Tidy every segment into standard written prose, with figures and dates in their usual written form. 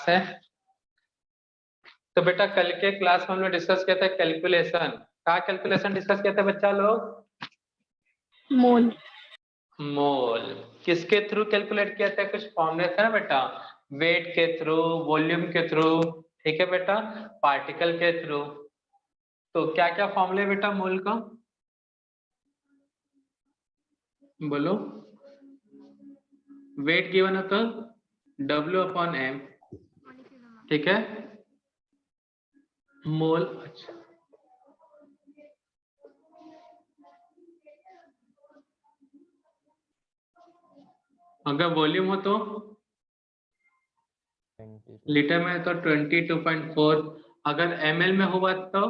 Marks है। तो बेटा कल के क्लास में हमने डिस्कस किया था कैलकुलेशन। क्या कैलकुलेशन डिस्कस किया था बच्चा लोग? मोल। मोल किसके थ्रू कैलकुलेट किया था? कुछ फॉर्मूले था ना बेटा, वेट के थ्रू, वॉल्यूम के थ्रू, ठीक है बेटा, पार्टिकल के थ्रू। तो क्या क्या फॉर्मूले बेटा मोल का बोलो? वेट गिवन है तो W/M, ठीक है। मोल, अच्छा अगर वॉल्यूम हो तो लीटर में तो 22.4, अगर ml में हुआ तो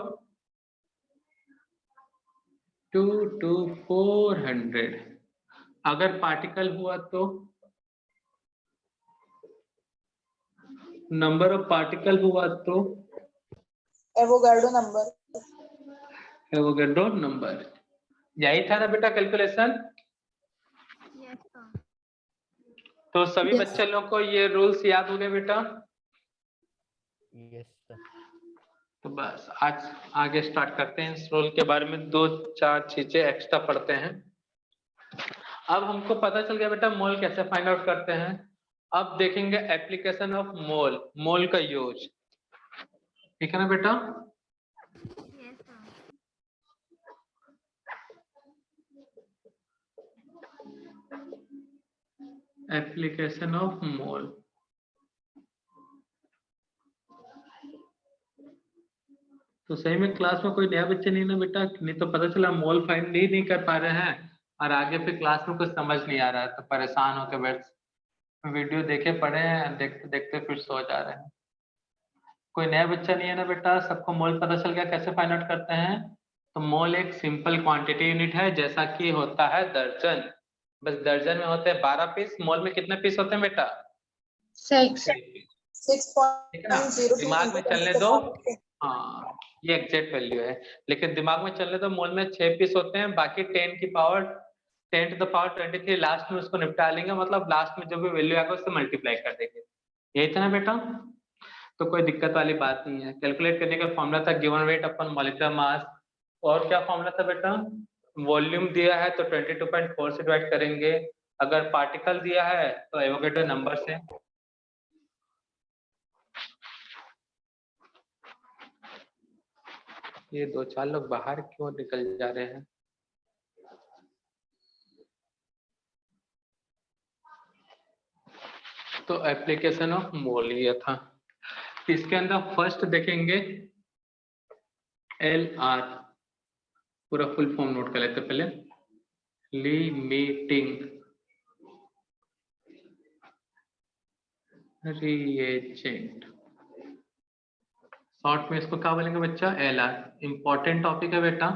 2 to 400, अगर पार्टिकल हुआ तो नंबर ऑफ पार्टिकल हुआ तो एवोगाड्रो नंबर। Avogadro number. यही था ना बेटा कैलकुलेशन? तो सभी बच्चे लोग को ये रूल्स याद हो गए बेटा? Yes sir. तो बस आज आगे स्टार्ट करते हैं। इस रूल के बारे में 2-4 चीजें एक्स्ट्रा पढ़ते हैं। अब हमको पता चल गया बेटा मोल कैसे फाइंड आउट करते हैं। अब देखेंगे एप्लीकेशन ऑफ मोल, मोल का यूज, ठीक है ना बेटा? Application of mole. तो सही में क्लास में कोई नया बच्चे नहीं ना बेटा? नहीं तो पता चला मोल फाइंड ही नहीं कर पा रहे हैं और आगे फिर क्लास में कुछ समझ नहीं आ रहा है तो परेशान होकर बैठ वीडियो देखे पड़े हैं, देखते देखते फिर सो जा रहे हैं। कोई नया बच्चा नहीं है ना बेटा? सबको मोल पता चल गया कैसे फाइंड आउट करते हैं? तो मोल एक सिंपल क्वांटिटी यूनिट है, जैसा कि होता है दर्जन। बस दर्जन में होते हैं 12 पीस, मोल में कितने पीस होते हैं बेटा? 6। 6.02 ठीक है ना? दिमाग में चलने दो। हाँ ये एग्जैक्ट वैल्यू है, लेकिन दिमाग में चलने दो। मोल में 6 पीस होते हैं, बाकी 10 की power 10 to the power 23 last में उसको निपटा लेंगे, मतलब लास्ट में जो भी वैल्यू आएगा उससे मल्टीप्लाई कर देंगे। यही था ना बेटा? तो कोई दिक्कत वाली बात नहीं है। कैलकुलेट करने का फॉर्मूला था गिवन वेट अपन मॉलिक्यूलर मास। और क्या फॉर्मूला था बेटा? वॉल्यूम दिया है तो 22.4 से डिवाइड करेंगे, अगर पार्टिकल दिया है तो एवोगैड्रो नंबर से। ये 2-4 लोग बाहर क्यों निकल जा रहे हैं? तो एप्लीकेशन ऑफ मोल ये था। इसके अंदर फर्स्ट देखेंगे LR, पूरा फुल फॉर्म नोट कर लेते पहले। लिमिटिंग रिएजेंट, शॉर्ट में इसको क्या बोलेंगे बच्चा? LR। इंपॉर्टेंट टॉपिक है बेटा।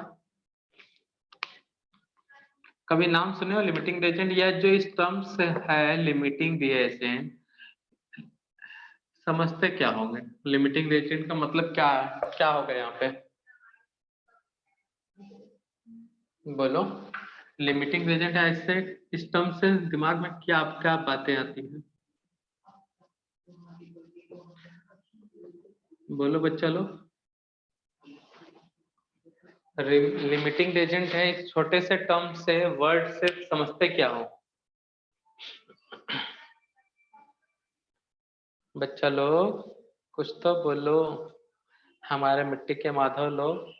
कभी नाम सुने हो लिमिटिंग रिएजेंट? या जो इस टर्म से है लिमिटिंग रिएजेंट, समझते क्या होंगे? लिमिटिंग रिएजेंट का मतलब क्या क्या होगा यहाँ पे? बोलो। लिमिटिंग रिएजेंट ऐसे इस टर्म से दिमाग में क्या क्या बातें आती हैं? बोलो बच्चा लोग। लिमिटिंग रिएजेंट है एक छोटे से टर्म से, वर्ड से समझते क्या हो बच्चा लोग? कुछ तो बोलो, हमारे मिट्टी के माधव लोग।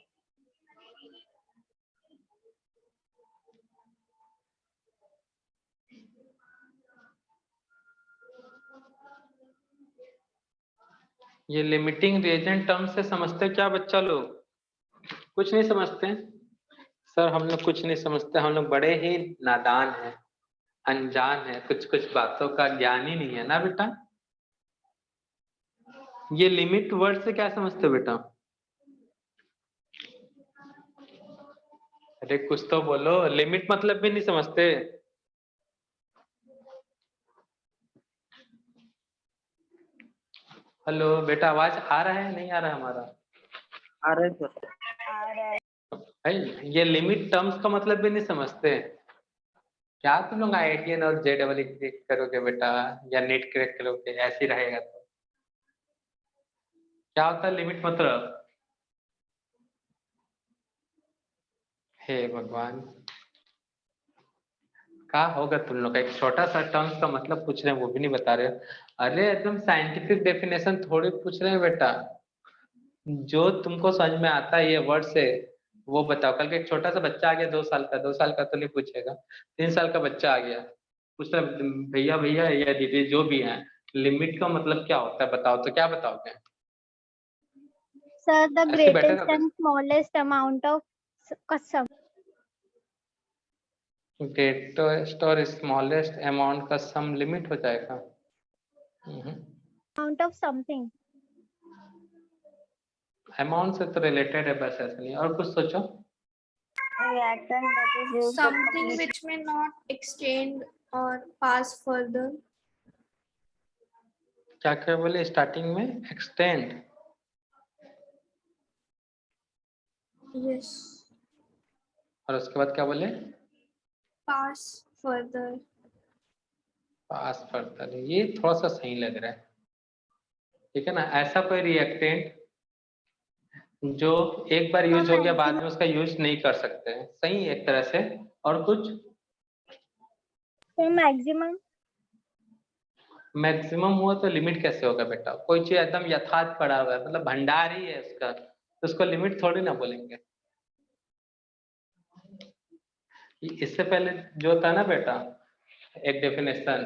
ये लिमिटिंग रिएजेंट टर्म से समझते क्या बच्चा लोग? कुछ नहीं समझते सर, हम लोग कुछ नहीं समझते, हम लोग बड़े ही नादान हैं, अनजान है, कुछ कुछ बातों का ज्ञान ही नहीं है ना बेटा? ये लिमिट वर्ड से क्या समझते बेटा? अरे कुछ तो बोलो, लिमिट मतलब भी नहीं समझते? हेलो बेटा, आवाज आ रहा है नहीं आ रहा है हमारा? आ रहे हैं सर। भाई ये लिमिट टर्म्स का मतलब भी नहीं समझते क्या? तुम लोग IITN और JEE क्रैक करोगे बेटा, या नीट क्रैक करोगे? ऐसे ही रहेगा तो क्या होता है लिमिट मतलब? हे भगवान, क्या होगा तुम लोग का? एक छोटा सा टर्म्स का मतलब पूछ रहे हैं वो भी नहीं बता रहे हो। अरे एकदम साइंटिफिक डेफिनेशन थोड़ी पूछ रहे हैं बेटा, जो तुमको समझ में आता है ये वर्ड से वो बताओ। कल के एक छोटा सा बच्चा आ गया 2 साल का, 2 साल का तो नहीं पूछेगा, 3 साल का बच्चा आ गया, पूछ रहा भैया भैया या दीदी जो भी है, लिमिट का मतलब क्या होता है बताओ, तो क्या बताओगे? Sir, the ऐसे greatest बैठेगा and smallest amount of का sum. ग्रेटेस्ट और स्मॉलेस्ट अमाउंट का सम लिमिट हो जाएगा। Amount of something. अमाउंट से तो रिलेटेड है बस, ऐसा नहीं। और कुछ सोचो। Reactant that is used to Something complete- which may not extend or pass further. क्या क्या बोले स्टार्टिंग में? एक्सटेंड। Yes. और उसके बाद क्या बोले? Pass further. पास फर्दर। ये थोड़ा सा सही लग रहा है, ठीक है ना। ऐसा कोई रिएक्टेंट जो एक बार यूज हो गया बाद में उसका यूज नहीं कर सकते हैं, सही एक तरह से। और कुछ? So maximum. मैक्सिमम हुआ तो लिमिट कैसे होगा बेटा? कोई चीज एकदम यथार्थ पड़ा हुआ है, मतलब भंडार ही है उसका, तो उसको लिमिट थोड़ी ना बोलेंगे। इससे पहले जो था ना बेटा एक डेफिनेशन,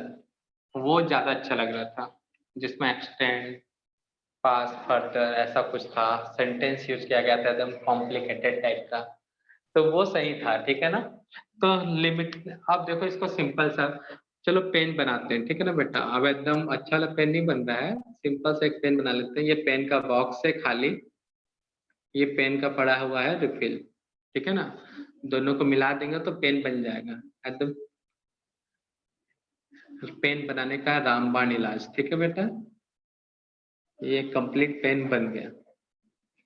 वो ज्यादा अच्छा लग रहा था, जिसमें एक्सटेंड, पास, फर्दर ऐसा कुछ था, सेंटेंस यूज किया गया था एकदम कॉम्प्लिकेटेड टाइप का, तो वो सही था, ठीक है ना। तो लिमिट, अब देखो इसको सिंपल सा, चलो पेन बनाते हैं, ठीक है ना बेटा। अब एकदम अच्छा वाला पेन नहीं बन रहा है, सिंपल सा एक पेन बना लेते हैं। ये पेन का बॉक्स है खाली, ये पेन का पड़ा हुआ है रिफिल, ठीक है ना। दोनों को मिला देंगे तो पेन बन जाएगा एकदम। पेन बनाने का रामबाण इलाज, ठीक है बेटा। ये कंप्लीट पेन बन गया,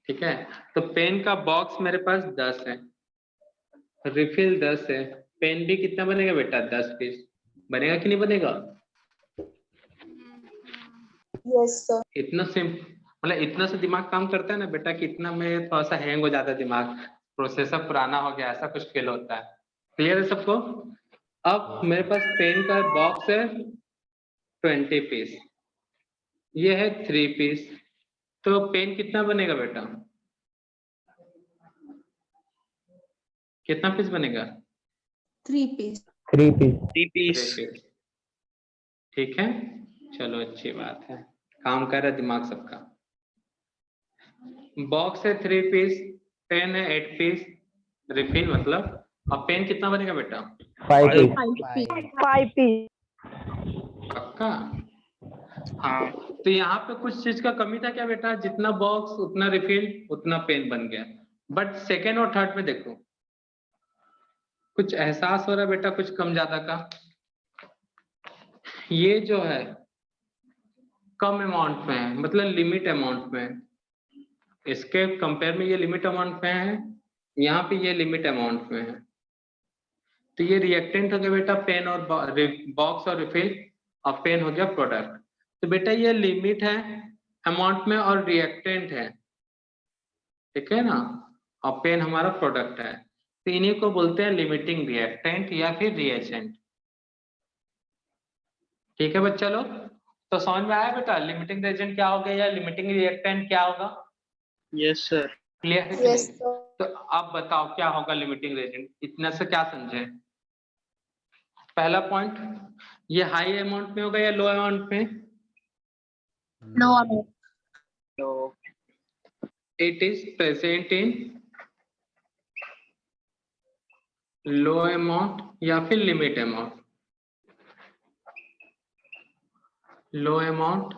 ठीक है। तो पेन का बॉक्स मेरे पास 10 है, रिफिल 10 है, पेन भी कितना बनेगा बेटा? 10 पीस बनेगा कि नहीं बनेगा? Yes, sir. इतना सिंपल, मतलब इतना सा दिमाग काम करता है ना बेटा कि इतना में थोड़ा सा हैंग हो जाता है दिमाग, प्रोसेसर पुराना हो गया, ऐसा कुछ फील होता है। क्लियर है सबको? अब मेरे पास पेन का बॉक्स है 20 पीस, ये है 3 पीस, तो पेन कितना बनेगा बेटा? कितना पीस बनेगा? 3 piece. 3 piece. ठीक है, चलो अच्छी बात है, काम कर रहा है दिमाग सबका। बॉक्स है 3 पीस, पेन है 8 पीस, रिफिल मतलब। अब पेन कितना बनेगा बेटा? 5 piece. पक्का? हाँ, तो यहाँ पे कुछ चीज का कमी था क्या बेटा? जितना बॉक्स उतना रिफिल उतना पेन बन गया। बट सेकेंड और थर्ड में देखो, कुछ एहसास हो रहा है बेटा कुछ कम ज्यादा का। ये जो है कम अमाउंट में है, मतलब लिमिट अमाउंट में है। इसके कंपेयर में ये लिमिट अमाउंट में है, यहाँ पे ये लिमिट अमाउंट में है। तो ये रिएक्टेंट हो गया बेटा पेन और बॉक्स और रिफिल, और पेन हो गया प्रोडक्ट। तो बेटा ये लिमिट है अमाउंट में और रिएक्टेंट है, ठीक है ना, और पेन हमारा प्रोडक्ट है। तो इन्हीं को बोलते हैं लिमिटिंग रिएक्टेंट या फिर रिएजेंट, ठीक है बच्चा लोग। तो समझ में आया बेटा लिमिटिंग रिएजेंट क्या हो गया या लिमिटिंग रिएक्टेंट क्या होगा? Yes, sir. क्लियर है कि Yes, नहीं? sir. तो अब बताओ क्या होगा लिमिटिंग रिएजेंट, इतना से क्या समझे? पहला पॉइंट, ये हाई अमाउंट में होगा या लो अमाउंट में? No amount. No. It is present in low amount या फिर लिमिट अमाउंट? लो अमाउंट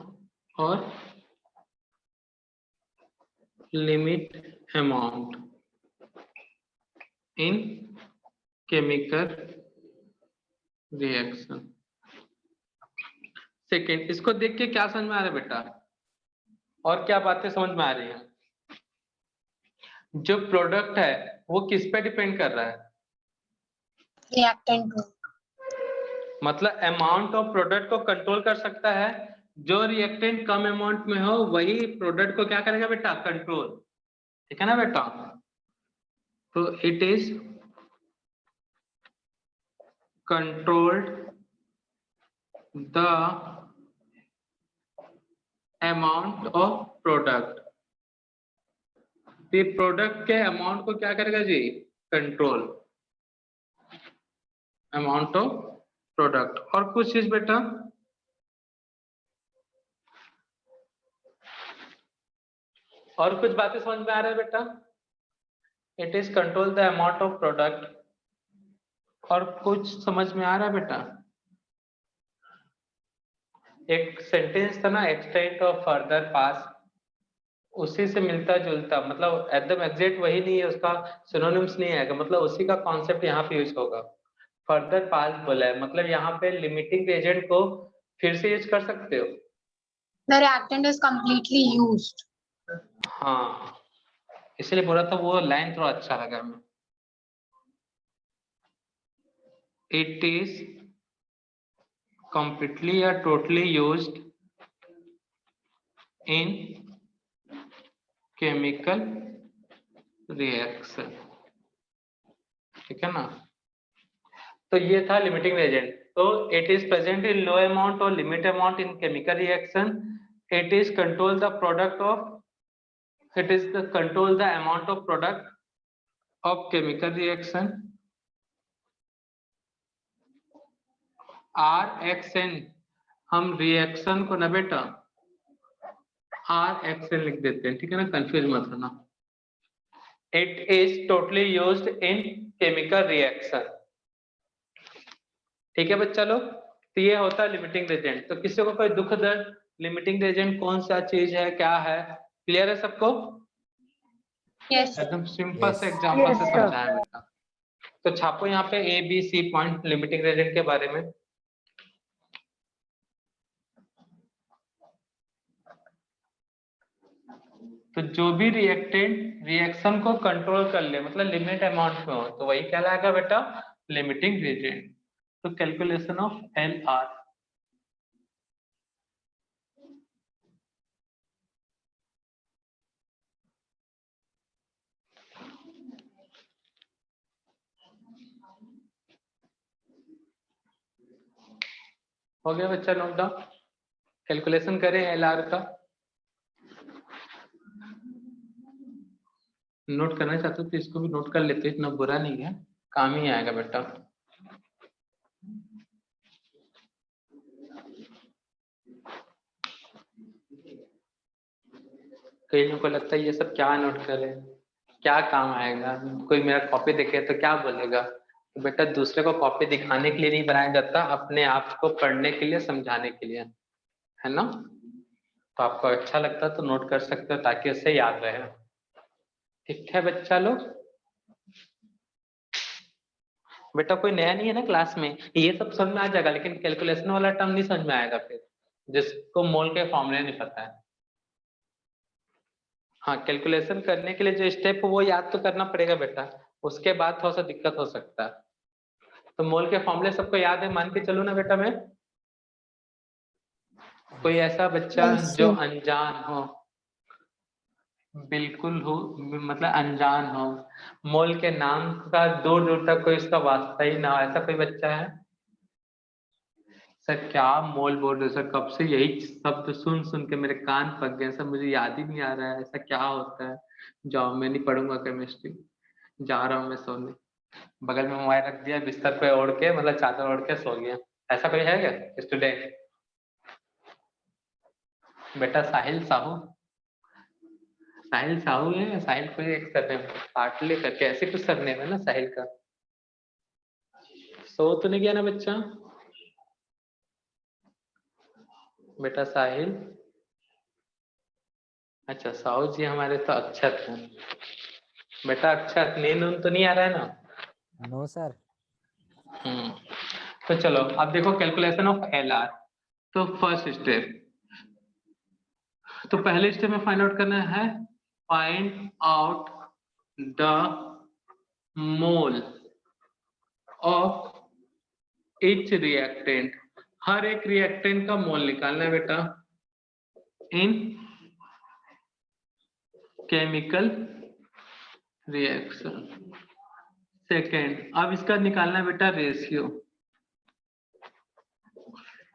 और limit amount in chemical reaction. Second, इसको देख के क्या समझ में आ रहा है बेटा, और क्या बातें समझ में आ रही है? जो प्रोडक्ट है वो किस पे डिपेंड कर रहा है? Reactant. मतलब अमाउंट ऑफ प्रोडक्ट को कंट्रोल कर सकता है जो रिएक्टेंट कम अमाउंट में हो वही प्रोडक्ट को क्या करेगा बेटा, कंट्रोल, ठीक है ना बेटा। तो it is controlled the amount of product, product के अमाउंट को क्या करेगा जी, कंट्रोल, अमाउंट ऑफ प्रोडक्ट। और कुछ चीज बेटा, और कुछ बातें समझ में आ रहा है बेटा, it is control the amount of product. और कुछ समझ में आ रहा है बेटा, एक सेंटेंस था ना, एक्सटेंट ऑफ फर्दर पास, उसी से मिलता जुलता, मतलब एकदम एग्जैक्ट वही नहीं है, उसका सिनोनिम्स नहीं आएगा, मतलब उसी का कॉन्सेप्ट यहाँ पे यूज होगा। फर्दर पास बोला है, मतलब यहाँ पे लिमिटिंग एजेंट को फिर से यूज कर सकते हो। The reactant is completely used. हाँ, इसलिए बोला था, वो लाइन थोड़ा अच्छा लगा हमें। It is completely or totally used in chemical reaction, ठीक है ना। तो ये था लिमिटिंग एजेंट। तो it is present in low amount और limit amount in chemical reaction, it is control the product of, it is the control the amount of product of chemical reaction. RXN, हम reaction को ना बेटा RXN लिख देते हैं, ठीक है ना, कंफ्यूज मत होना। It is totally used in chemical reaction, ठीक है बच्चा लोग। तो ये होता है लिमिटिंग एजेंट। तो किसी को कोई दुख दर्द, लिमिटिंग एजेंट कौन सा चीज है, क्या है, क्लियर है सबको? Yes. एकदम सिंपल से एग्जांपल से समझाया बेटा। तो छापो यहाँ पे ABC पॉइंट लिमिटिंग एजेंट के बारे में। तो जो भी रिएक्टेंट रिएक्शन को कंट्रोल कर ले, मतलब लिमिट अमाउंट में हो, तो वही कहलाएगा बेटा लिमिटिंग एजेंट। तो कैलकुलेशन ऑफ LR, हो गया बच्चा नोट डाउन। कैलकुलेशन करें LR का। नोट करना चाहते हो तो इसको भी नोट कर लेते, इतना बुरा नहीं है, काम ही आएगा बेटा। कई लोगों को लगता है ये सब क्या नोट करे, क्या काम आएगा, कोई मेरा कॉपी देखे तो क्या बोलेगा। तो बेटा दूसरे को कॉपी दिखाने के लिए नहीं बनाया जाता, अपने आप को पढ़ने के लिए, समझाने के लिए, है ना। तो आपको अच्छा लगता है तो नोट कर सकते हो ताकि उससे याद रहे। ठीक है बच्चा लोग। बेटा कोई नया नहीं है ना क्लास में, ये सब समझ में आ जाएगा, लेकिन कैलकुलेशन वाला टर्म नहीं समझ में आएगा फिर, जिसको मोल के फॉर्मूले नहीं पता है। हाँ, कैलकुलेशन करने के लिए जो स्टेप वो याद तो करना पड़ेगा बेटा, उसके बाद थोड़ा सा दिक्कत हो सकता है। तो मोल के फॉर्मूले सबको याद है, मान के चलो ना बेटा। मैं कोई ऐसा बच्चा जो अनजान हो, बिल्कुल हो, मतलब अनजान हो, मोल के नाम का दूर दूर तक कोई उसका वास्ता ही ना हो, ऐसा कोई बच्चा है? सर क्या मोल बोल रहे हो सर, कब से यही शब्द सुन सुन के मेरे कान पक गए सर, मुझे याद ही नहीं आ रहा है ऐसा क्या होता है। जाओ मैं नहीं पढ़ूंगा केमिस्ट्री, जा रहा हूँ मैं सोने। बगल में मोबाइल रख दिया, बिस्तर पे ओढ़ के, मतलब चादर ओढ़ के सो गया। ऐसा कोई है क्या स्टूडेंट? बेटा साहिल साहू, साहिल साहू है, साहिल कोई एक सरनेम, पाटले करके ऐसे कुछ सरनेम है ना साहिल का। सो तो नहीं गया ना बच्चा? बेटा साहिल, अच्छा साहू जी हमारे तो अक्षत हैं। बेटा अक्षत, नींद तो नहीं आ रहा है ना? No sir. तो चलो अब देखो कैलकुलेशन ऑफ LR। तो फर्स्ट स्टेप, तो पहले स्टेप में फाइंड आउट करना है, find out the mole of each reactant. हर एक रिएक्टेंट का मोल निकालना है बेटा। इन केमिकल रिएक्शन। सेकेंड, अब इसका निकालना है बेटा रेशियो,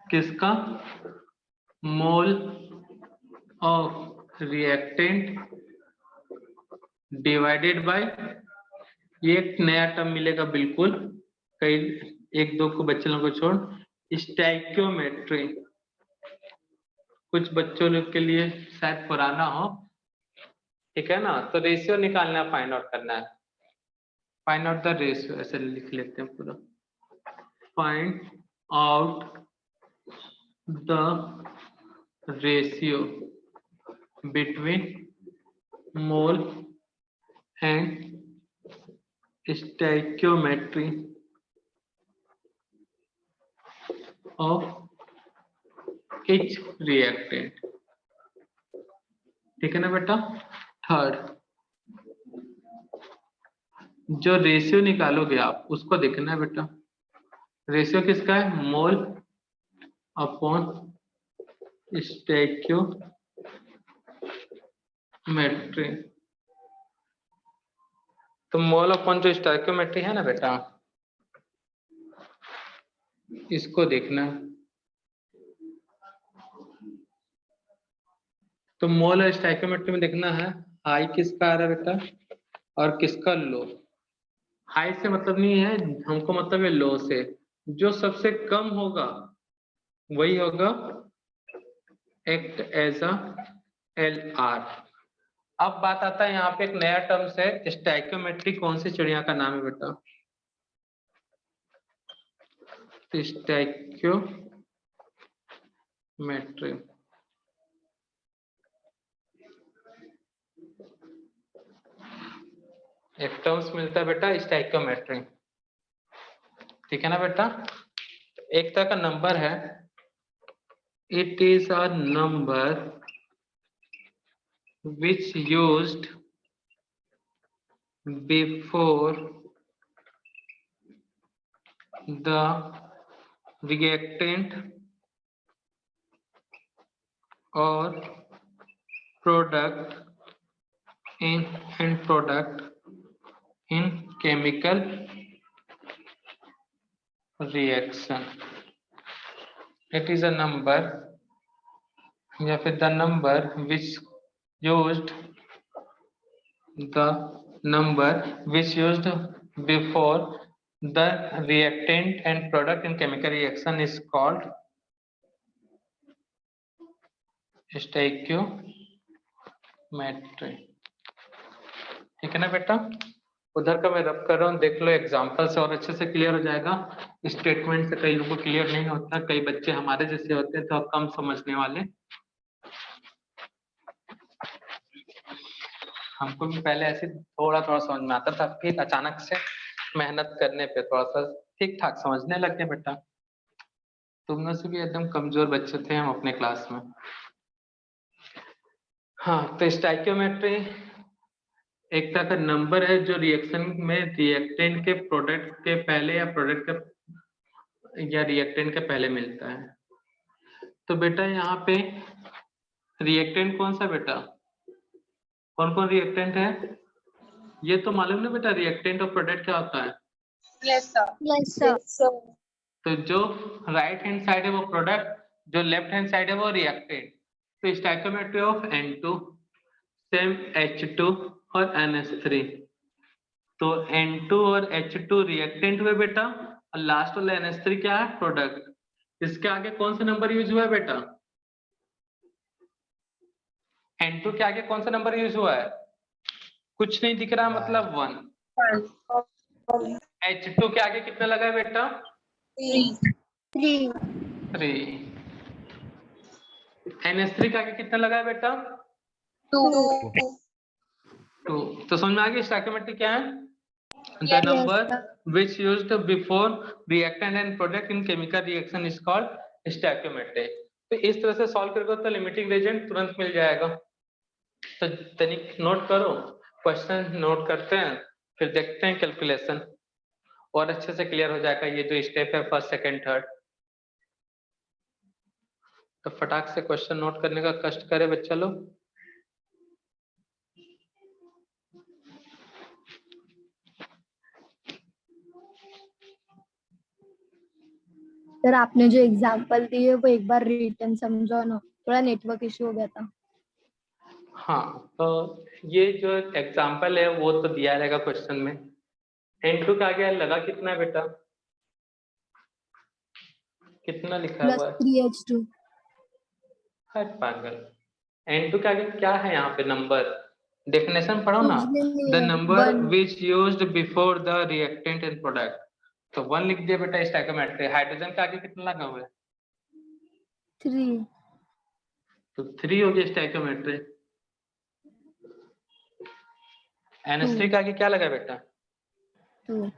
किसका? Mole of reactant divided by, ये एक नया टर्म मिलेगा बिल्कुल, कई एक दो को बच्चों को छोड़, स्टैइक्योमेट्री, कुछ बच्चों के लिए शायद पुराना हो, ठीक है ना। तो रेशियो निकालना है, फाइंड आउट करना है, फाइंड आउट द रेशियो, ऐसे लिख लेते हैं पूरा, find out the ratio between mole and stoichiometry of each reactant, ठीक है ना बेटा। थर्ड, जो रेशियो निकालोगे आप उसको देखना है बेटा, रेशियो किसका है? Mole upon stoichiometry. तो मोल अपॉन जो स्टैइक्योमेट्री है ना बेटा, इसको देखना है। तो मोल और स्टैइक्योमेट्री में देखना है हाई किसका आ रहा है बेटा और किसका लो। हाई से मतलब नहीं है हमको, मतलब है लो से, जो सबसे कम होगा वही होगा एक्ट एज अ LR। अब बात आता है यहाँ पे एक नया टर्म है स्टैइक्योमेट्री, कौन सी चिड़िया का नाम है बेटा? स्टैइक्योमेट्री। एक टर्म्स मिलता है बेटा स्टैइक्योमेट्री, ठीक है ना बेटा। एक तरह का नंबर है, it is a number which used before the reactant or product in end product in chemical reaction. It is a number या फिर the number which used before the reactant and product in chemical reaction is called स्टैइक्योमेट्री, ठीक है ना बेटा। उधर का मैं रब कर रहा हूँ, देख लो एग्जांपल से और अच्छे से क्लियर हो जाएगा। स्टेटमेंट से कई लोगों को क्लियर नहीं होता, कई बच्चे हमारे जैसे होते हैं तो कम समझने वाले। हमको भी पहले ऐसे थोड़ा थोड़ा समझ में आता था, फिर अचानक से मेहनत करने पे थोड़ा सा ठीक ठाक समझने लग गए बेटा। तुम में से भी एकदम कमजोर बच्चे थे हम अपने क्लास में। हाँ, तो स्टैइक्योमेट्री एक तरह का नंबर है जो रिएक्शन में रिएक्टेंट के प्रोडक्ट के पहले या प्रोडक्ट के या रिएक्टेंट के पहले मिलता है। तो बेटा यहाँ पे रिएक्टेंट कौन सा बेटा, कौन कौन रिएक्टेंट है ये तो मालूम ना बेटा। रिएक्टेंट और प्रोडक्ट क्या होता है? Yes, sir. Yes, sir. Yes, sir. तो जो राइट हैंड साइड है वो प्रोडक्ट, जो लेफ्ट हैंड साइड है वो रिएक्टेंट। तो स्टैइक्योमेट्री ऑफ N2 सेम H2 और NH3। तो N2 और H2 रिएक्टेंट हुए बेटा, और लास्ट वाला NH3 क्या है? प्रोडक्ट। इसके आगे कौन सा नंबर यूज हुआ है बेटा? N2 के आगे कौन सा नंबर यूज हुआ है? कुछ नहीं दिख रहा, मतलब 1। H2 के आगे कितना लगा है बेटा? 3. 3। NH3 के आगे कितना लगा है बेटा? 2. 2। तो समझ में आ गया स्टैइक्योमेट्री क्या है? The Yes, number sir. which used before reactant and product in chemical reaction is called stoichiometry। तो इस तरह से सॉल्व करोगे तो लिमिटिंग रेजेंट तुरंत मिल जाएगा। तो तनिक नोट करो, क्वेश्चन नोट करते हैं, फिर देखते हैं कैलकुलेशन, और अच्छे से क्लियर हो जाएगा ये जो स्टेप है फर्स्ट सेकंड थर्ड। तो फटाक से क्वेश्चन नोट करने का कष्ट करे बच्चा लोग। सर आपने जो एग्जांपल दिए वो एक बार रिटर्न समझो ना, थोड़ा नेटवर्क इशू हो गया था। हाँ, तो ये जो एग्जाम्पल है वो तो दिया रहेगा क्वेश्चन में। N2 का आगे लगा कितना है बेटा? कितना लिखा हुआ है? +3H2। हट पागल, N2 के आगे क्या है यहाँ पे नंबर? डेफिनेशन पढ़ो ना। कुछ भी नहीं द है, number 1। Which used before the reactant in product. तो 1 लिख दिया बेटा स्टोइकियोमेट्री। हाइड्रोजन के आगे कितना लगा हुआ है? 3। तो 3 हो गया स्टोइकियोमेट्री। NH3 के आगे क्या लगा बेटा? 2।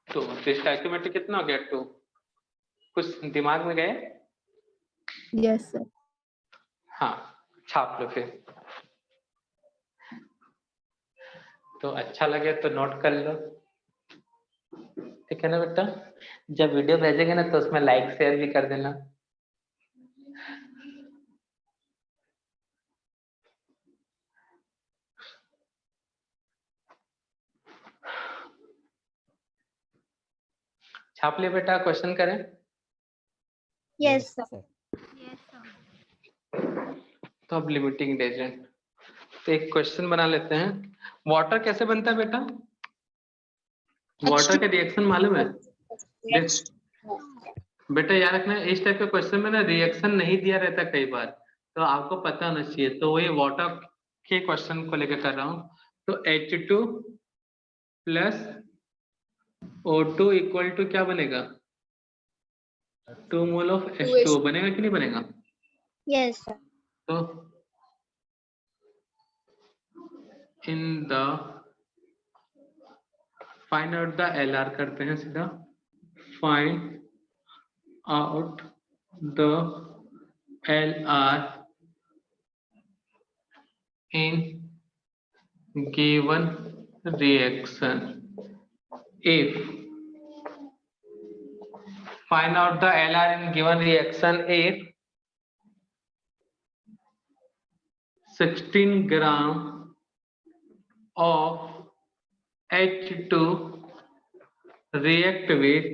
तो स्टोइकियोमेट्री कितना हो गया? 2। कुछ दिमाग में गए? Yes sir. हाँ, छाप लो फिर। तो अच्छा लगे तो नोट कर लो, ठीक है ना बेटा? जब वीडियो भेजेंगे ना तो उसमें लाइक शेयर भी कर देना। छाप लिया बेटा, क्वेश्चन करें? Yes sir. तो अब लिमिटिंग एजेंट, तो एक क्वेश्चन बना लेते हैं। वाटर कैसे बनता है बेटा? वाटर का रिएक्शन मालूम है? बेटा याद रखना, इस टाइप के क्वेश्चन में ना रिएक्शन नहीं दिया रहता कई बार, तो आपको पता होना चाहिए। तो वही वाटर के क्वेश्चन को लेकर कर रहा हूँ। तो H2 plus O2 equal to क्या बनेगा? 2 मोल ऑफ H2 बनेगा कि नहीं बनेगा? Yes sir. तो in the find out the LR करते हैं सीधा। Find out the LR in given reaction if find out the LR in given reaction if 16 gram of H2 react with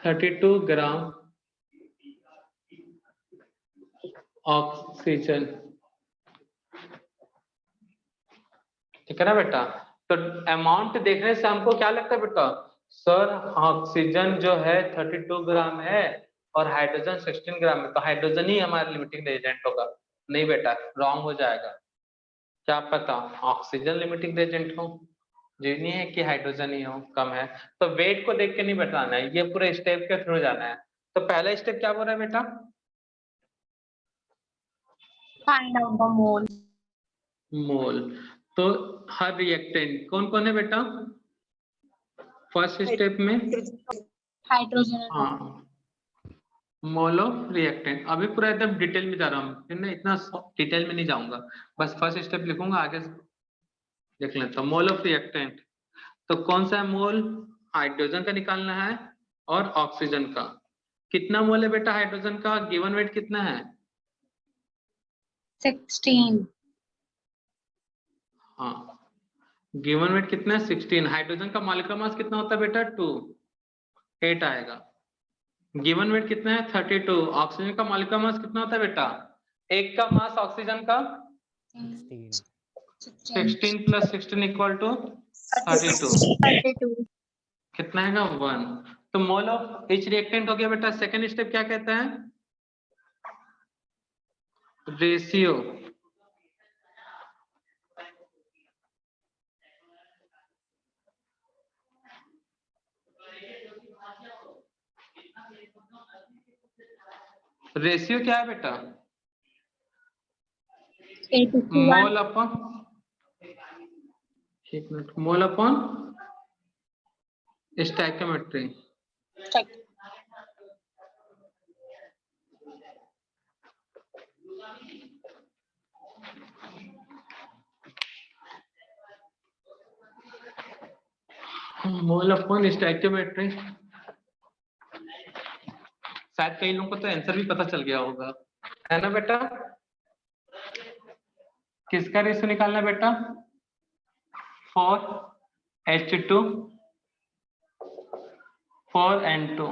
32 gram oxygen, ठीक है ना बेटा? तो amount देखने से हमको क्या लगता है बेटा? सर ऑक्सीजन जो है 32 ग्राम है और हाइड्रोजन 16 ग्राम है, तो हाइड्रोजन ही हमारा लिमिटिंग एजेंट होगा। नहीं बेटा, रॉन्ग हो जाएगा। क्या पता ऑक्सीजन लिमिटिंग एजेंट हो, जो नहीं है कि हाइड्रोजन ही हो, कम है। तो वेट को देख के नहीं बताना है, ये पूरे स्टेप के थ्रू जाना है। तो पहला स्टेप क्या बोल रहा है बेटा? Find out the mole. मोल। तो हर रिएक्टेंट कौन कौन है बेटा फर्स्ट स्टेप में? Hydrogen. हाँ, मोल ऑफ रिएक्टेंट। अभी पूरा एकदम डिटेल में जा रहा हूँ, फिर ना इतना डिटेल में नहीं जाऊंगा, बस फर्स्ट स्टेप लिखूंगा, आगे देख लेता हूँ। मोल ऑफ रिएक्टेंट तो कौन सा है मोल? हाइड्रोजन का निकालना है और ऑक्सीजन का। कितना मोल है बेटा हाइड्रोजन का? गिवन वेट कितना है? 16. हाँ, गिवन वेट कितना है? 16। हाइड्रोजन का मॉलिक्यूलर मास कितना होता है बेटा? 2, 8 आएगा। गिवन वेट कितना है? 32। ऑक्सीजन का मॉलिक्यूलर मास कितना होता है बेटा? एक का मास ऑक्सीजन का 16 प्लस 16 इक्वल टू 32। 32। कितना है? 1। तो मोल ऑफ ईच रिएक्टेंट हो गया बेटा। सेकेंड स्टेप क्या कहता है? रेशियो। रेशियो क्या है बेटा? 8:1। मोल अपॉन, एक minute, mole upon stoichiometry. Mole upon stoichiometry. शायद कई लोगों को तो आंसर भी पता चल गया होगा, है ना बेटा? किसका रेशियो निकालना है बेटा? 4H2 4N2,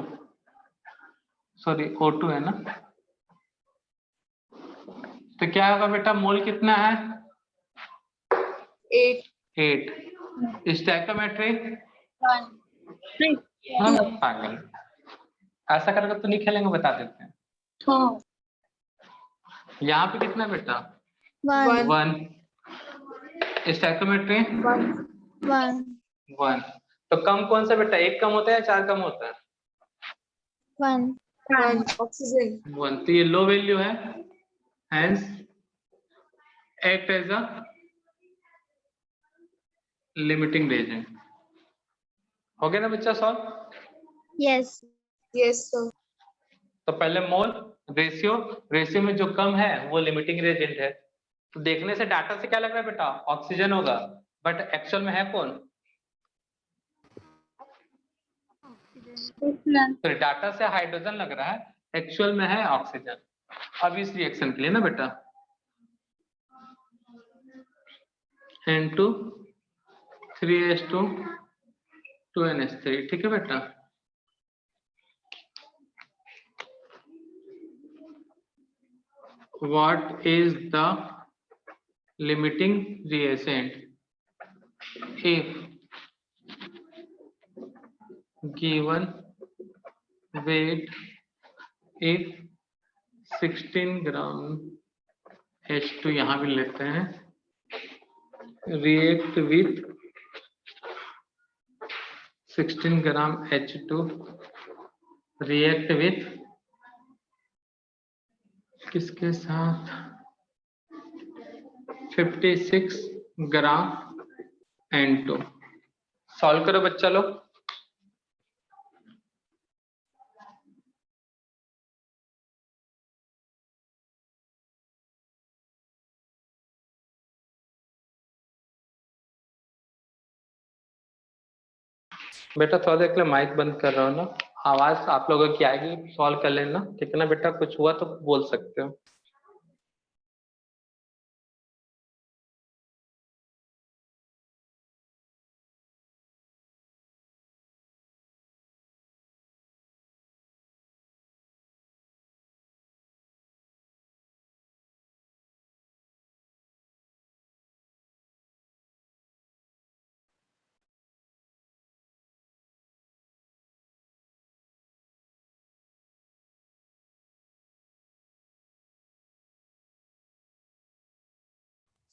सॉरी O2 है ना। तो क्या होगा बेटा, मोल कितना है? 8। स्टैकोमेट्री 1. 3. पागल, ऐसा करके तो नहीं खेलेंगे, बता देते हैं। 2. यहाँ पे कितना बेटा? 1. 1। स्टैकोमेट्री 1. 1। तो कम कौन सा बेटा, 1 कम होता है या 4 कम होता है? 1. 1. Oxygen. 1। तो ये लो वैल्यू है, hence act as a limiting reagent. हो गया ना बच्चा सॉल्व? Yes. Yes, sir. तो पहले मोल, रेशियो में जो कम है वो लिमिटिंग रेजेंट है। तो देखने से डाटा से क्या लग रहा है बेटा, ऑक्सीजन होगा, बट एक्चुअल में है कौन? तो डाटा से हाइड्रोजन लग रहा है, एक्चुअल में है ऑक्सीजन। अब इस रिएक्शन के लिए ना बेटा, N2 3H2 2NH3, ठीक है बेटा? What is the limiting reagent if given weight, if 16 gram H2 यहाँ भी लेते हैं, react with 16 gram H2 react with किसके साथ? 56 ग्राम N2। सॉल्व करो बच्चा लोग। बेटा थोड़ा देर के लिए माइक बंद कर रहा हूँ ना, आवाज आप लोगों की आएगी, सॉल्व कर लेना, ठीक है ना बेटा? कुछ हुआ तो बोल सकते हो।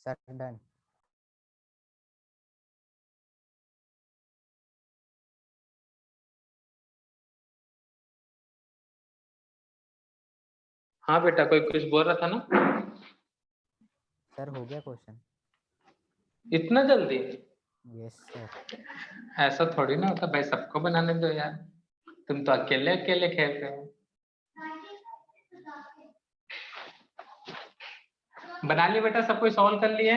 Sir, done. हाँ बेटा, कोई कुछ बोल रहा था ना? सर हो गया क्वेश्चन। इतना जल्दी? Yes sir. ऐसा थोड़ी ना होता भाई, सबको बनाने दो यार, तुम तो अकेले अकेले खेल रहे हो। बना लिए बेटा, सब कोई सॉल्व कर लिए?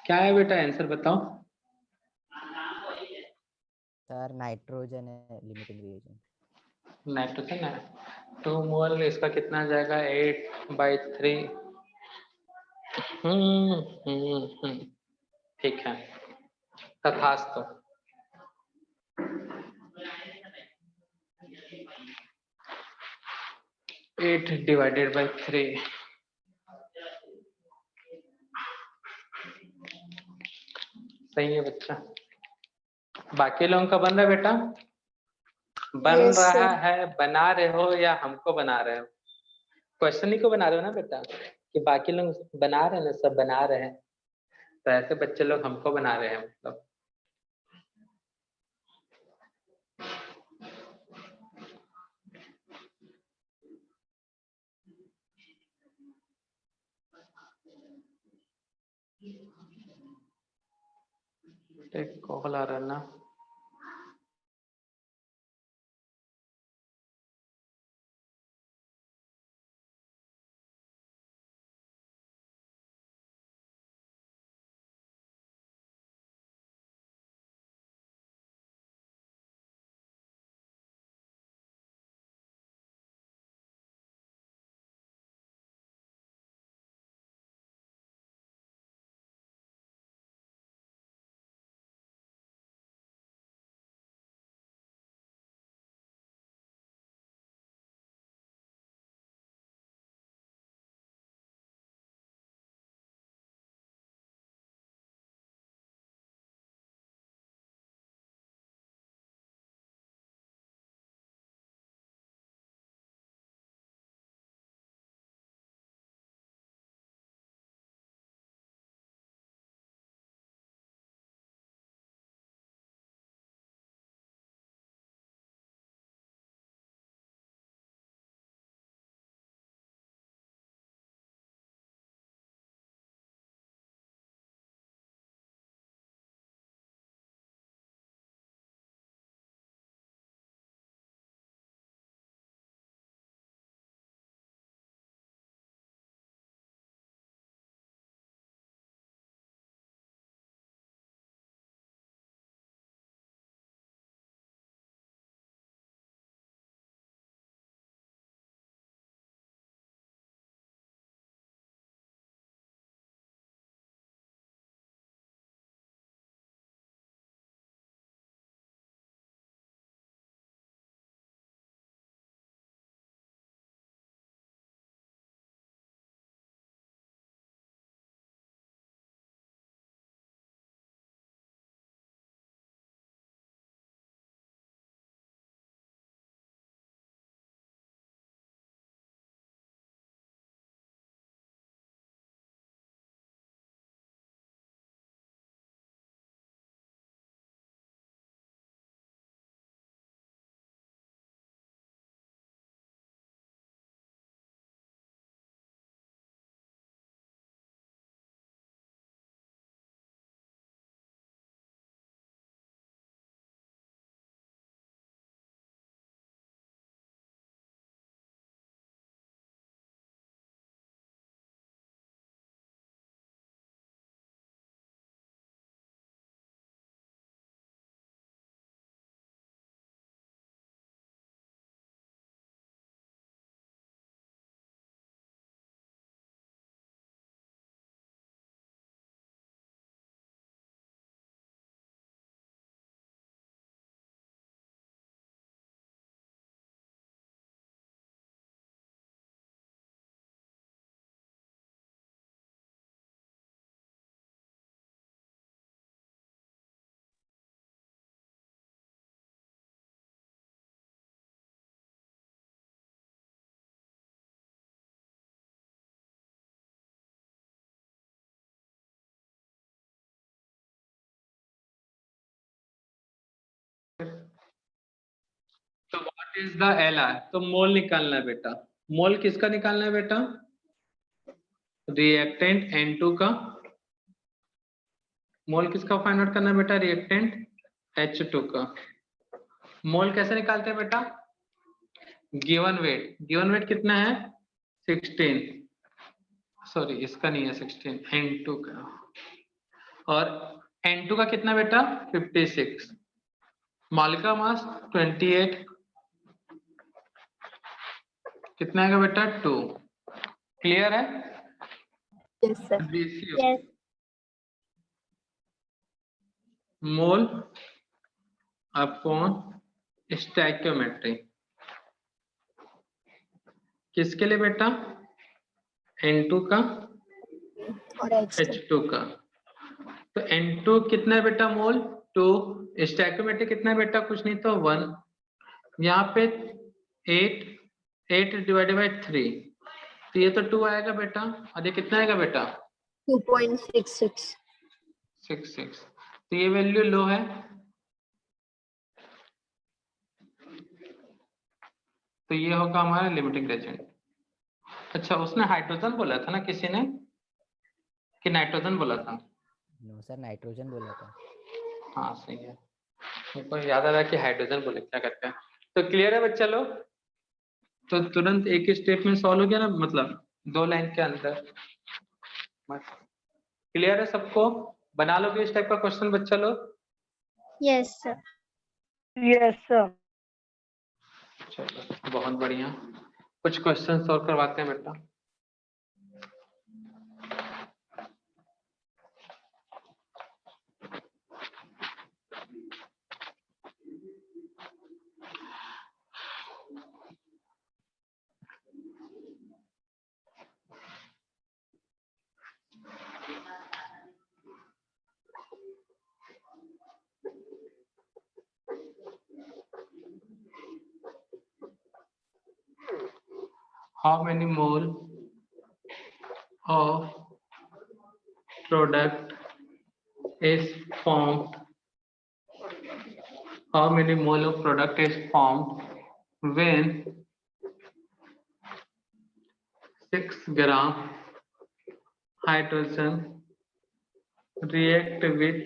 क्या है बेटा आंसर बताओ? सर नाइट्रोजन है लिमिटिंग रिएजेंट। नाइट्रोजन है 2 मोल, इसका कितना आ जाएगा 8/3। ठीक है, तथास्तु। 8/3। सही है बच्चा। बाकी लोगों का बन रहा है बेटा? बन Yes, रहा sir. है, बना रहे हो या हमको बना रहे हो? क्वेश्चन ही को बना रहे हो ना बेटा, कि बाकी लोग बना रहे हैं ना, सब बना रहे हैं, तो ऐसे बच्चे लोग हमको बना रहे हैं मतलब। एक कॉल आ रहा है ना। इज द Li, तो मोल निकालना है बेटा। मोल किसका निकालना है बेटा? रिएक्टेंट N2 का। मोल किसका फाइंड आउट करना है बेटा? रिएक्टेंट H2 का। मोल कैसे निकालते हैं बेटा? गिवन वेट कितना है? 16, सॉरी इसका नहीं है 16, N2 का। और N2 का कितना बेटा? 56। मॉलिक्यूलर मास 28, कितना आएगा बेटा? 2। क्लियर है? Yes sir. Ratio Yes. Mole upon stoichiometry किसके लिए बेटा? N2 का, और H2 का। तो N2 कितना है बेटा? मोल 2। स्टैक्योमेट्री कितना है बेटा? कुछ नहीं तो 1। यहाँ पे 8 डिवाइडेड बाई 3, तो ये तो 2 आएगा बेटा। और ये कितना आएगा बेटा? 2.66। 66। तो ये वैल्यू लो है। तो ये होगा हमारा लिमिटिंग रेजेंट। अच्छा, उसने हाइड्रोजन बोला था ना किसी ने, कि नाइट्रोजन बोला था? नो सर, नाइट्रोजन बोला था। हाँ सही है, मेरे को याद आ रहा है कि हाइड्रोजन बोले क्या करते हैं। तो क्लियर है बच्चा लोग? तो तुरंत एक ही स्टेप में सॉल्व हो गया ना, मतलब 2 लाइन के अंदर। क्लियर है सबको? बना लोगे इस टाइप का क्वेश्चन बच्चा लोग? Yes, sir. Yes, sir. चलो बहुत बढ़िया। कुछ क्वेश्चन सॉल्व करवाते हैं बेटा। How many mole of product is formed? How many mole of product is formed when 6 gram hydrogen react with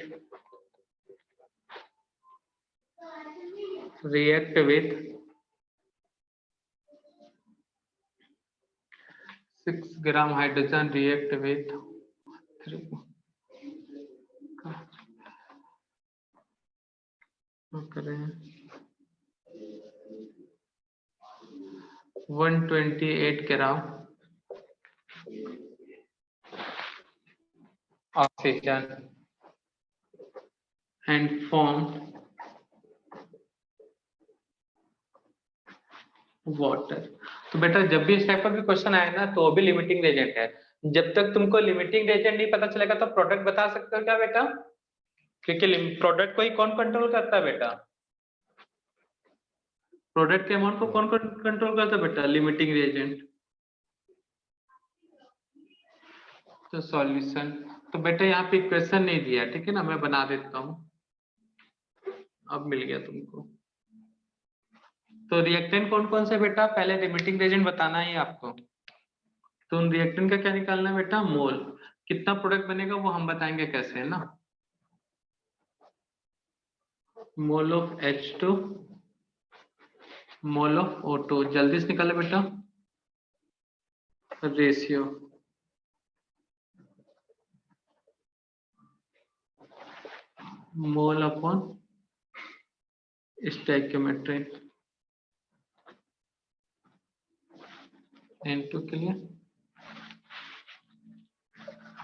6 gram hydrogen react with 3 करें 128 ग्राम oxygen and formed वाटर। तो बेटा जब भी इस टाइप का भी क्वेश्चन आए ना, तो वो भी लिमिटिंग रेजेंट है। जब तक तुमको लिमिटिंग रेजेंट नहीं पता चलेगा तो प्रोडक्ट बता सकते हो क्या बेटा? क्योंकि प्रोडक्ट को ही कौन कंट्रोल करता है बेटा? प्रोडक्ट के अमाउंट को कौन कंट्रोल करता है बेटा? Limiting Regent. तो सॉल्यूशन, तो बेटा यहाँ पे इक्वेशन नहीं दिया, ठीक है ना, मैं बना देता हूँ। अब मिल गया तुमको। तो रिएक्टेंट कौन कौन से बेटा? पहले लिमिटिंग रेजेंट बताना ही आपको। तो उन रिएक्टेंट का क्या निकालना है बेटा? मोल। कितना प्रोडक्ट बनेगा वो हम बताएंगे कैसे, है ना। मोल of H2, mole of O2, जल्दी से निकाले बेटा। Ratio mole upon stoichiometry N2 के लिए,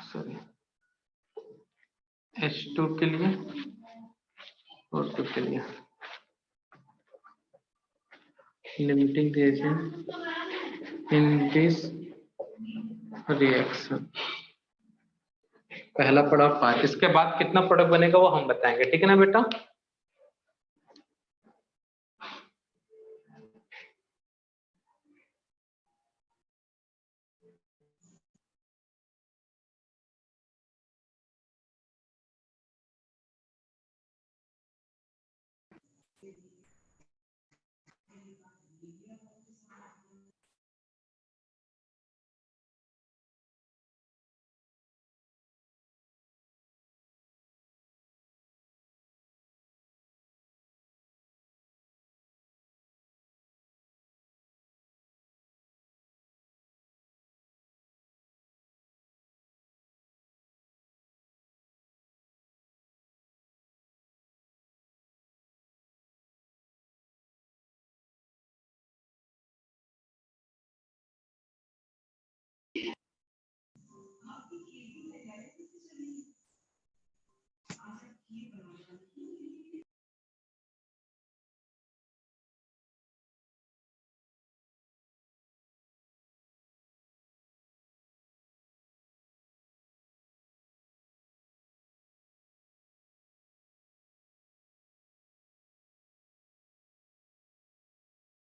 सॉरी H2 के लिए, O2 के लिए। Limiting reagent in this reaction, पहला पड़ा 5। इसके बाद कितना प्रोडक्ट बनेगा वो हम बताएंगे, ठीक है ना बेटा।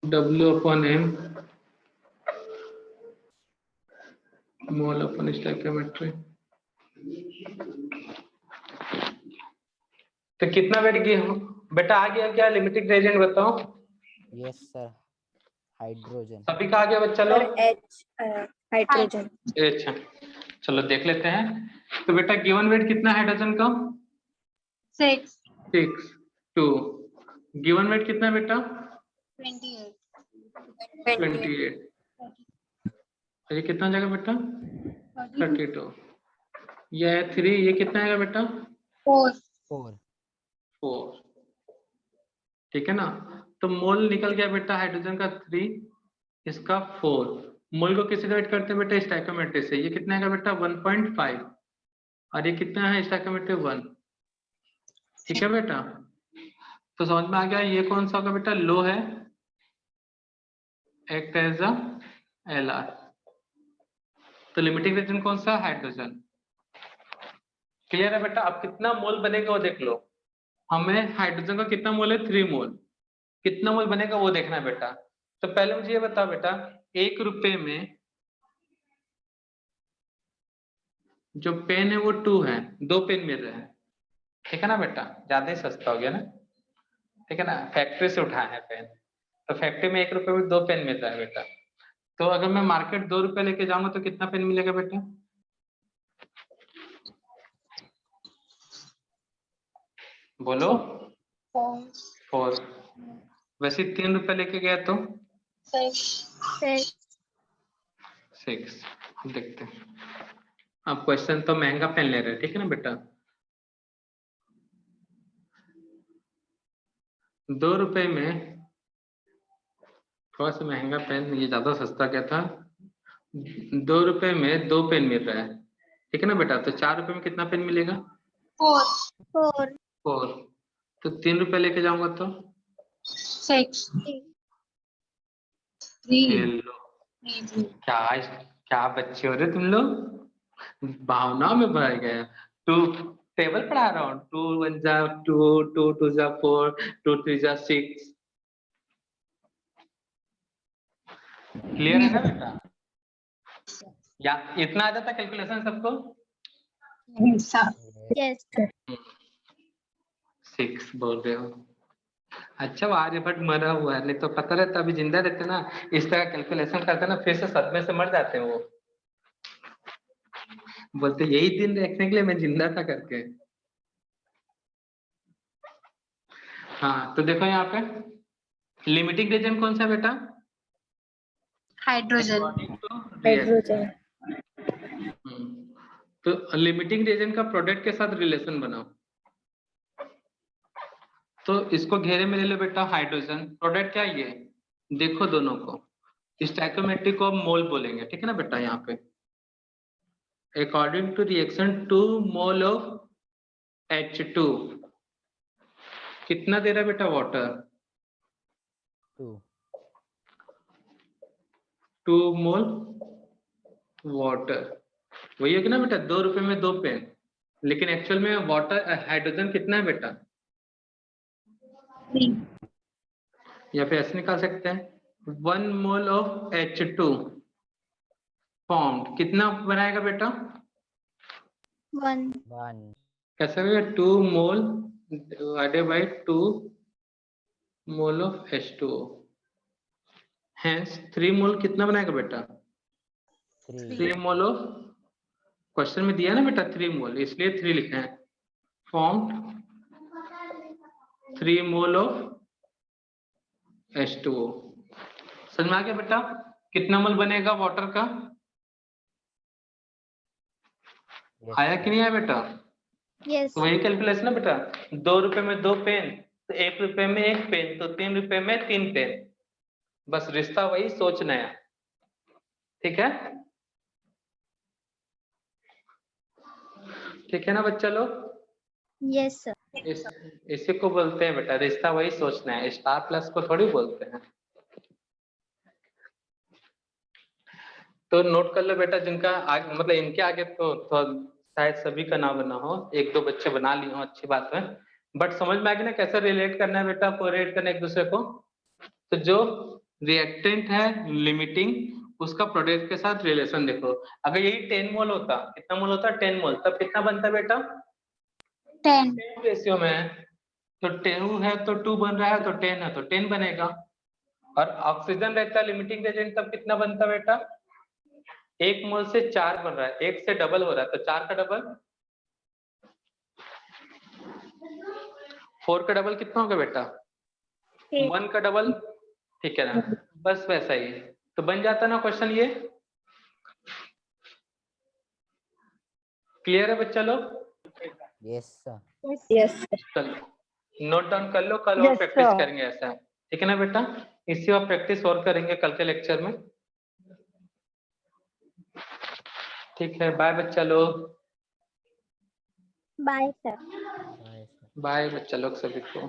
W/M मोल अपन स्टोइकियोमेट्री। तो कितना वेट गया बेटा? आ गया क्या लिमिटिंग रिएजेंट बताओ? Yes, sir. Hydrogen. सभी का आ गया बच्चा लोग? H hydrogen. अच्छा चलो देख लेते हैं। तो बेटा गिवन वेट कितना है हाइड्रोजन का? 6. 6 2। गिवन वेट कितना है बेटा? 28। ये कितना जाएगा बेटा? 32। ये है 3, ये कितना आएगा बेटा? 4. 4। ठीक है ना? तो मोल निकल गया बेटा हाइड्रोजन का 3, इसका 4। मोल को किससे डिवाइड करते हैं बेटा? स्टोइकियोमेट्री से। ये कितना आएगा बेटा? 1.5। और ये कितना है स्टोइकियोमेट्री? 1। ठीक है बेटा? तो समझ में आ गया ये कौन सा होगा बेटा? लो है, एक्ट एज अ Lr। तो लिमिटिंग रिएजेंट कौन सा? हाइड्रोजन। क्लियर है बेटा? अब कितना मोल बनेगा वो देख लो। हमें हाइड्रोजन का कितना मोल है? 3 मोल। कितना मोल बनेगा वो देखना है बेटा। तो पहले मुझे ये बता बेटा, 1 रुपए में जो पेन है वो 2 है, 2 पेन मिल रहे हैं। ठीक है ना बेटा? ज्यादा ही सस्ता हो गया ना? ठीक है ना? फैक्ट्री से उठाए हैं पेन, तो फैक्ट्री में 1 रुपए में 2 पेन मिल रहा है बेटा। तो अगर मैं मार्केट 2 रुपए लेके जाऊंगा तो कितना पेन मिलेगा बेटा? बोलो। 4। वैसे 3 रुपए लेके गया तो 6। देखते हैं। अब क्वेश्चन तो महंगा पेन ले रहे हैं, ठीक है ना बेटा? 2 रुपए में थोड़ा सा महंगा पेन, ये ज्यादा सस्ता क्या था? 2 रुपए में 2 पेन मिल रहा है, ठीक है ना बेटा? तो 4 रुपए में कितना पेन मिलेगा? 4. 4। तो 3 रुपए लेके जाऊंगा तो 6. ये लो। क्या बच्चे हो रहे तुम लोग, भावनाओं में भर गए। 2 टेबल पढ़ा रहा हूँ। 2 1 जा 2, 2 2 जा 4, 2 3 जा 6। क्लियर है ना बेटा? या इतना आ जाता कैलकुलेशन सबको? Yes. 6 बोल रहे हो? अच्छा वो आर्यभट्ट मरा हुआ है, नहीं तो पता रहता अभी जिंदा रहते ना, इस तरह कैलकुलेशन करते ना, फिर से सदमे से मर जाते हैं वो। बोलते यही दिन देखने के लिए मैं जिंदा था करके। हाँ तो देखो यहाँ पे लिमिटिंग रिएजेंट कौन सा है बेटा? हाइड्रोजन। According to hydrogen. तो लिमिटिंग रिएजेंट का प्रोडक्ट के साथ रिलेशन बनाओ। तो इसको घेरे में ले लो बेटा हाइड्रोजन, प्रोडक्ट क्या ये? देखो दोनों को स्टोइकियोमेट्री को मोल बोलेंगे, ठीक है ना बेटा? यहाँ पे according to reaction 2 mole of H2 कितना दे रहा है बेटा? Water 2 mole water. वही है कि ना बेटा? 2 रुपए में 2 पेन, लेकिन एक्चुअल में वाटर हाइड्रोजन कितना है बेटा? या फिर ऐसे निकाल सकते हैं 1 मोल ऑफ H2 फॉर्म्ड कितना बनाएगा बेटा? 1. कैसे होगा? 2 मोल divided by 2 mole of H2O। Hence 3 मोल कितना बनाएगा बेटा? 3 मोल ऑफ, क्वेश्चन में दिया ना बेटा 3 मोल, इसलिए 3 लिखे हैं। Formed 3 mole of H2O। समझ में आ गया बेटा? कितना मोल बनेगा वाटर का? आया कि नहीं आया बेटा? Yes. तो वही कैलकुलेशन है बेटा। 2 रुपए में 2 पेन, तो 1 रुपए में 1 पेन, तो 3 रुपए में 3 पेन। बस रिश्ता वही, सोच नया। ठीक है? ठीक है ना बच्चा लोग? Yes, sir. इसी को बोलते हैं बेटा रिश्ता वही, सोचना है। स्टार प्लस को थोड़ी बोलते हैं। तो नोट कर लो बेटा, जिनका आगे मतलब इनके आगे तो शायद सभी का ना बना हो, 1-2 बच्चे बना लिए हो, अच्छी बात है। बट समझ में आ गया ना कैसे रिलेट करना है बेटा, कोरिलेट करना एक दूसरे को। तो जो रिएक्टेंट है लिमिटिंग, उसका प्रोडक्ट के साथ रिलेशन देखो। अगर यही 10 मोल होता, कितना मोल होता 10 मोल, तब कितना बनता बेटा 10. रेशियो में है, तो 2 है तो 2 बन रहा है, तो 10 है तो 10 बनेगा। और ऑक्सीजन रहता है लिमिटिंग रिएजेंट, तब कितना बनता बेटा 1 मोल से 4 बन रहा है, 1 से डबल हो रहा है, तो 4 का डबल 4 का डबल कितना होगा बेटा 1 का डबल, ठीक है ना, बस वैसा ही है। तो बन जाता ना क्वेश्चन ये। क्लियर है बच्चा लोग? Yes, sir. Yes, sir. चलो नोट डाउन कर लो, कल और Yes, प्रैक्टिस sir. करेंगे ऐसा, ठीक है ना बेटा? इसी और प्रैक्टिस और करेंगे कल के लेक्चर में। ठीक है, बाय बच्चा लोग। Bye, sir. Bye, sir. Bye बच्चा लोग सभी को।